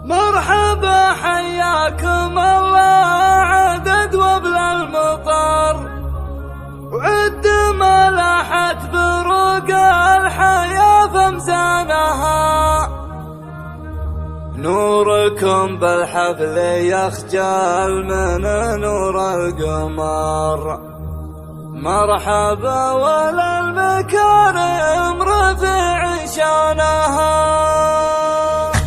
مرحبا حياكم الله عدد وابل المطر، وعد ما لاحت بروق الحياة فمزانها. نوركم بالحفل يخجل من نور القمر، مرحبا ولا المكارم رفع شانها.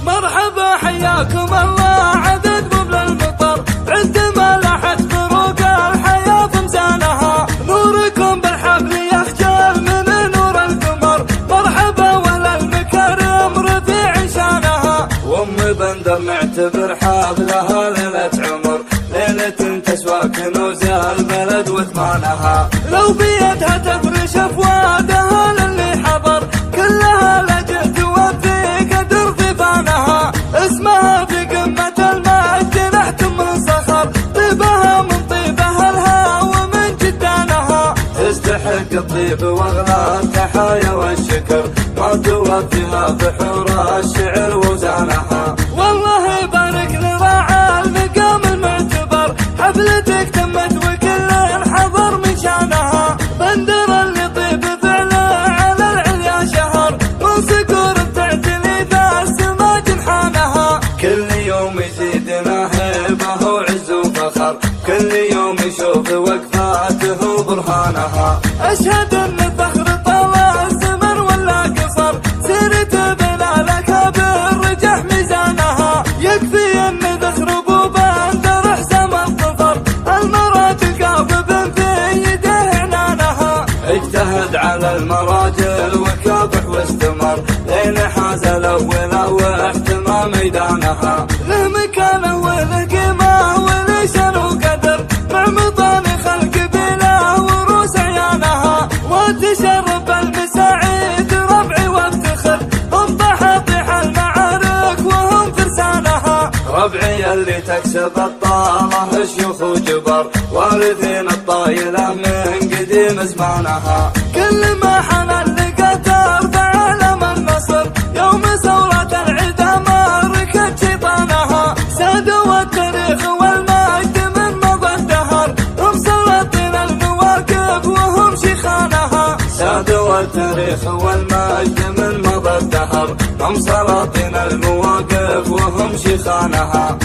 مرحبا حياكم الله عدد وابل المطر، عد ما لاحت بروق الحياة فمزانها. نوركم بالحفل يخجل من نور القمر، مرحبا ولا المكارم رفع شانها. وام بندر نعتبر حفلها ليلة عمر، ليلة تسوى كنوز البلد وثمانها. لو بيدها تفرش افوادها للي حضر، كلها لجأ توفي قدر ضفانها. اسمها في قمة المجد نحتم من صخر، طيبها من طيبها الها ومن جدانها. تستحق الطيب واغلى التحايا والشكر، ما توفيها بحور الشعر وزانها. والله يبارك لراعى المقام المعتبر، حفلتك تمت وكل حضر من شانها. بندر اللي طيب فعله على العليا شهر، من صقور بتعتلي ذا السما جنحانها. كل يوم يزيدنا هيبه وعز وفخر، كل يوم يشوف وقفاته وبرهانها. اشهد ان الفخر طال الزمن ولا قصر، سيرت بلالك بالرجح ميزانها. يكفي ان ذخر ابو بندر حسام الظفر، المراه تلقى ببن في يده عنانها. اجتهد على المراجل وكافح واستمر، لين حاز الاولى واحتمى ميدانها. له مكانه وله قيمه وله شان وقدر، مع مطان خلق بلا وروس عيانها. وتشرب المساعيد ربعي وافتخر، هم طحاطيح المعارك وهم فرسانها. ربعي اللي تكسب الطالة شيوخ وجبر، وارثين الطايلة من قديم زمانها. كل ما حنى اللقى ترفع علم النصر، يوم ثورة العدا ماركت شيطانها. سادوا التاريخ والمجد من مضى الدهر، هم سلاطين المواقف وهم شيخانها. سادوا التاريخ والمجد من مضى الدهر، هم سلاطين المواقف وهم شيخانها.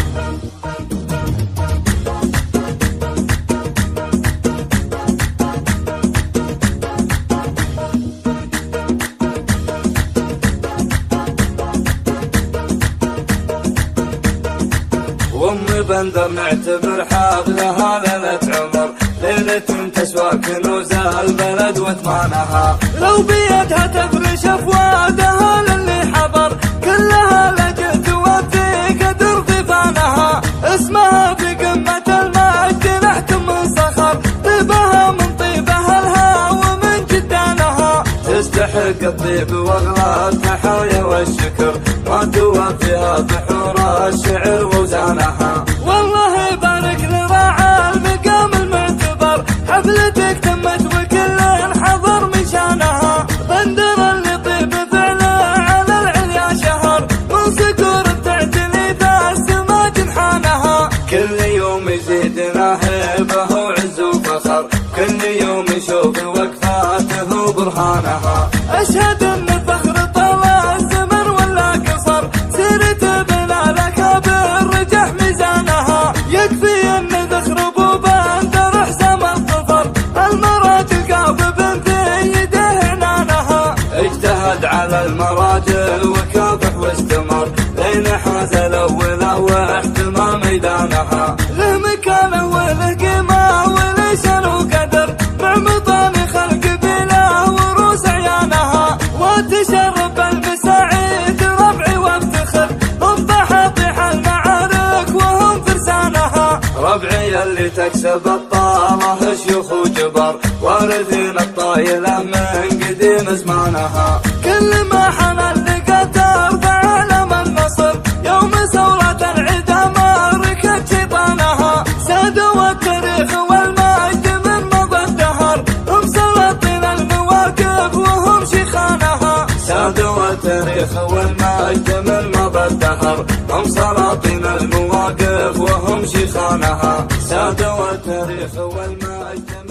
وام بندر نعتبر حفلها ليلة عمر، ليلة تسوى كنوز البلد وثمانها. لو بيدها تفرش افوادها للي حضر، كلها لجأ توفي قدر ضفانها. اسمها في قمة المجد نحتم من صخر، طيبها من طيبها الها ومن جدانها. تستحق الطيب واغلى التحايا والشكر، ما توفيها بحور الشعر ووزانها. والله يبارك لراعى المقام المعتبر، حفلتك تمت وكل حضر من شانها. بندر اللي طيب فعله على العليا شهر، من صقور بتعتلي ذا السما جنحانها. كل يوم يزيدنا هيبه وعز وفخر، كل يوم يشوف وقفاته وبرهانها. اشهد ان الفخر طال الزمن ولا قصر، سيرت بلالك بالرجح ميزانها. يكفي ان ذخر ابو بندر حسام الظفر، المراه تلقى ببن في يده عنانها. اجتهد على المراجل وكافح واستمر، لين حاز الاولى واحتمى ميدانها. له مكانه وله قيمه وله شان وقدر، مع مطان خلق بلا وروس عيانها. وتشرب المساعيد ربعي وافتخر، هم طحاطيح المعارك وهم فرسانها. ربعي اللي تكسب الطالة شيوخ وجبر، وارثين الطايلة من قديم زمانها. كل ما حنى اللقى ترفع علم النصر، يوم ثورة العدا ماركت شيطانها. سادوا التاريخ والمجد من مضى الدهر، هم سلاطين المواقف وهم شيخانها. سادوا التاريخ والمجد من مضى الدهر، هم سلاطين المواقف وهم شيخانها، سادوا التاريخ والمجد.